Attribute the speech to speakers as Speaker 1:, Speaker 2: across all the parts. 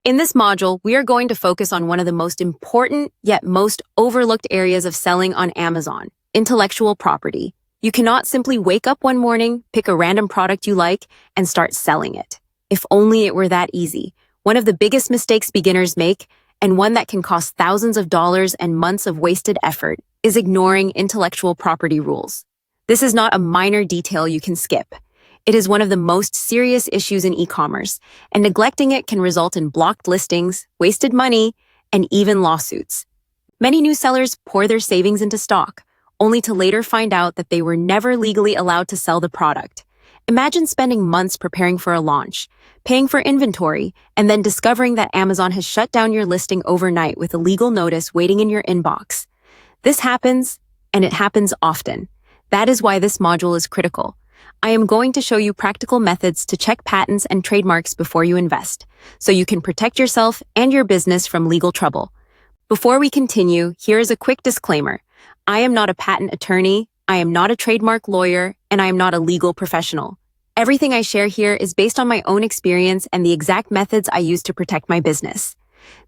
Speaker 1: In this module, we are going to focus on one of the most important yet most overlooked areas of selling on Amazon, intellectual property. You cannot simply wake up one morning, pick a random product you like, and start selling it. If only it were that easy. One of the biggest mistakes beginners make, and one that can cost thousands of dollars and months of wasted effort, is ignoring intellectual property rules. This is not a minor detail you can skip. It is one of the most serious issues in e-commerce, and neglecting it can result in blocked listings, wasted money, and even lawsuits. Many new sellers pour their savings into stock, only to later find out that they were never legally allowed to sell the product. Imagine spending months preparing for a launch, paying for inventory, and then discovering that Amazon has shut down your listing overnight with a legal notice waiting in your inbox. This happens, and it happens often. That is why this module is critical. I am going to show you practical methods to check patents and trademarks before you invest, so you can protect yourself and your business from legal trouble. Before we continue, here is a quick disclaimer. I am not a patent attorney, I am not a trademark lawyer, and I am not a legal professional. Everything I share here is based on my own experience and the exact methods I use to protect my business.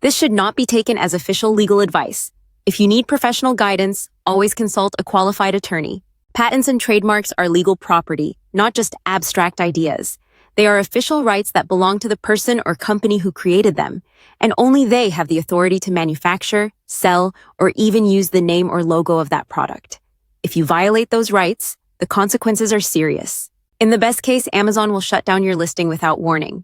Speaker 1: This should not be taken as official legal advice. If you need professional guidance, always consult a qualified attorney. Patents and trademarks are legal property, not just abstract ideas. They are official rights that belong to the person or company who created them, and only they have the authority to manufacture, sell, or even use the name or logo of that product. If you violate those rights, the consequences are serious. In the best case, Amazon will shut down your listing without warning.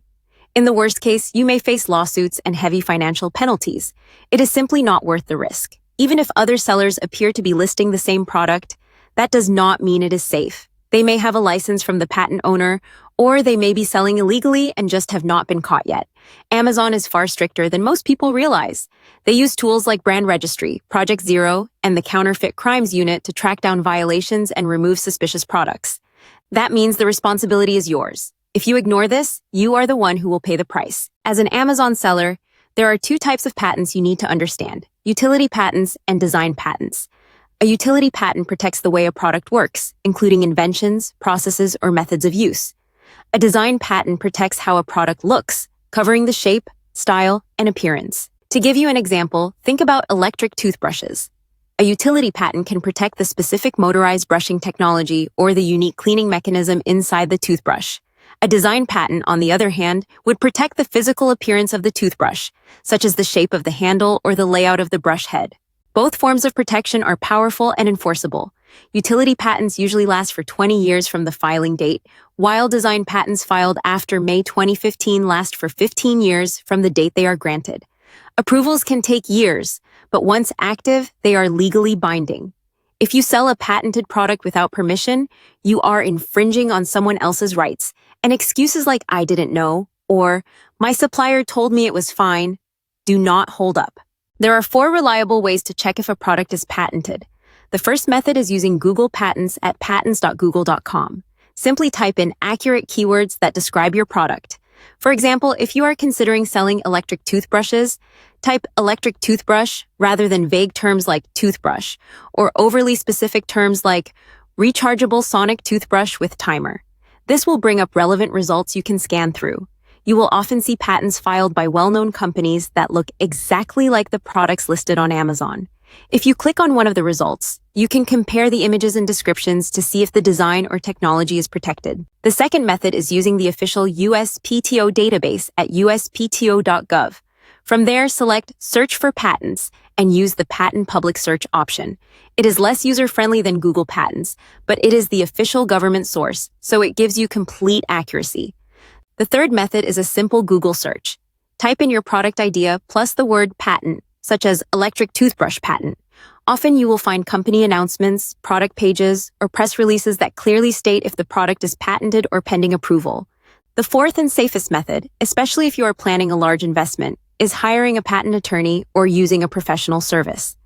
Speaker 1: In the worst case, you may face lawsuits and heavy financial penalties. It is simply not worth the risk. Even if other sellers appear to be listing the same product, that does not mean it is safe. They may have a license from the patent owner, or they may be selling illegally and just have not been caught yet. Amazon is far stricter than most people realize. They use tools like Brand Registry, Project Zero, and the Counterfeit Crimes Unit to track down violations and remove suspicious products. That means the responsibility is yours. If you ignore this, you are the one who will pay the price. As an Amazon seller, there are two types of patents you need to understand: utility patents and design patents. A utility patent protects the way a product works, including inventions, processes, or methods of use. A design patent protects how a product looks, covering the shape, style, and appearance. To give you an example, think about electric toothbrushes. A utility patent can protect the specific motorized brushing technology or the unique cleaning mechanism inside the toothbrush. A design patent, on the other hand, would protect the physical appearance of the toothbrush, such as the shape of the handle or the layout of the brush head. Both forms of protection are powerful and enforceable. Utility patents usually last for 20 years from the filing date, while design patents filed after May 2015 last for 15 years from the date they are granted. Approvals can take years, but once active, they are legally binding. If you sell a patented product without permission, you are infringing on someone else's rights, and excuses like "I didn't know" or "my supplier told me it was fine" do not hold up. There are 4 reliable ways to check if a product is patented. The first method is using Google Patents at patents.google.com. Simply type in accurate keywords that describe your product. For example, if you are considering selling electric toothbrushes, type electric toothbrush rather than vague terms like toothbrush, or overly specific terms like rechargeable sonic toothbrush with timer. This will bring up relevant results you can scan through. You will often see patents filed by well-known companies that look exactly like the products listed on Amazon. If you click on one of the results, you can compare the images and descriptions to see if the design or technology is protected. The second method is using the official USPTO database at uspto.gov. From there, select Search for Patents and use the Patent Public Search option. It is less user-friendly than Google Patents, but it is the official government source, so it gives you complete accuracy. The third method is a simple Google search. Type in your product idea plus the word patent, such as electric toothbrush patent. Often you will find company announcements, product pages, or press releases that clearly state if the product is patented or pending approval. The fourth and safest method, especially if you are planning a large investment, is hiring a patent attorney or using a professional service.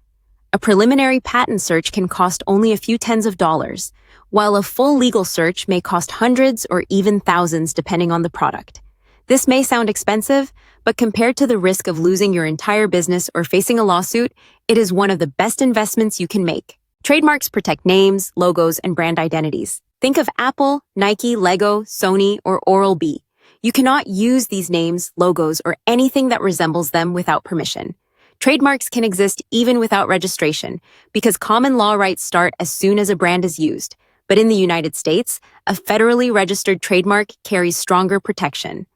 Speaker 1: A preliminary patent search can cost only a few tens of dollars, while a full legal search may cost hundreds or even thousands depending on the product. This may sound expensive, but compared to the risk of losing your entire business or facing a lawsuit, it is one of the best investments you can make. Trademarks protect names, logos, and brand identities. Think of Apple, Nike, Lego, Sony, or Oral-B. You cannot use these names, logos, or anything that resembles them without permission. Trademarks can exist even without registration, because common law rights start as soon as a brand is used. But in the United States, a federally registered trademark carries stronger protection.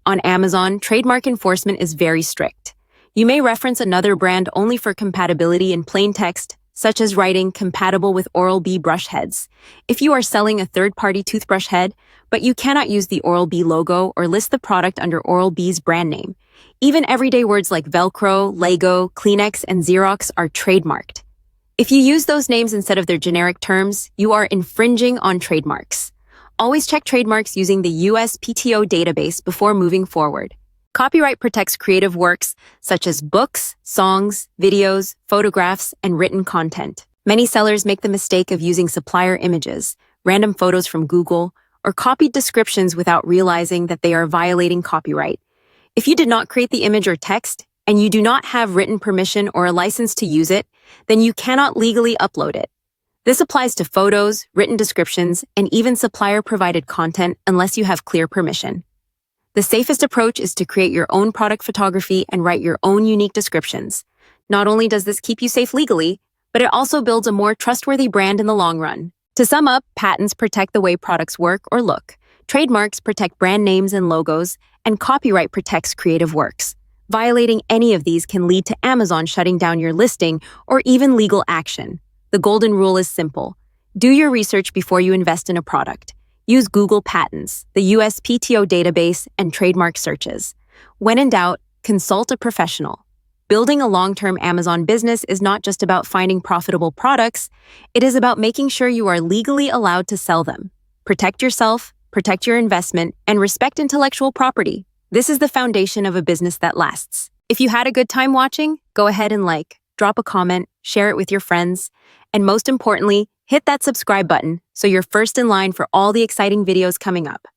Speaker 1: On Amazon, trademark enforcement is very strict. You may reference another brand only for compatibility in plain text, such as writing compatible with Oral-B brush heads. If you are selling a third-party toothbrush head, but you cannot use the Oral-B logo or list the product under Oral-B's brand name. Even everyday words like Velcro, Lego, Kleenex, and Xerox are trademarked. If you use those names instead of their generic terms, you are infringing on trademarks. Always check trademarks using the USPTO database before moving forward. Copyright protects creative works such as books, songs, videos, photographs, and written content. Many sellers make the mistake of using supplier images, random photos from Google, or copied descriptions without realizing that they are violating copyright. If you did not create the image or text, and you do not have written permission or a license to use it, then you cannot legally upload it. This applies to photos, written descriptions, and even supplier-provided content unless you have clear permission. The safest approach is to create your own product photography and write your own unique descriptions. Not only does this keep you safe legally, but it also builds a more trustworthy brand in the long run. To sum up, patents protect the way products work or look. Trademarks protect brand names and logos, and copyright protects creative works. Violating any of these can lead to Amazon shutting down your listing or even legal action. The golden rule is simple. Do your research before you invest in a product. Use Google Patents, the USPTO database, and trademark searches. When in doubt, consult a professional. Building a long-term Amazon business is not just about finding profitable products, it is about making sure you are legally allowed to sell them. Protect yourself, protect your investment, and respect intellectual property. This is the foundation of a business that lasts. If you had a good time watching, go ahead and drop a comment, share it with your friends, and most importantly, hit that subscribe button so you're first in line for all the exciting videos coming up.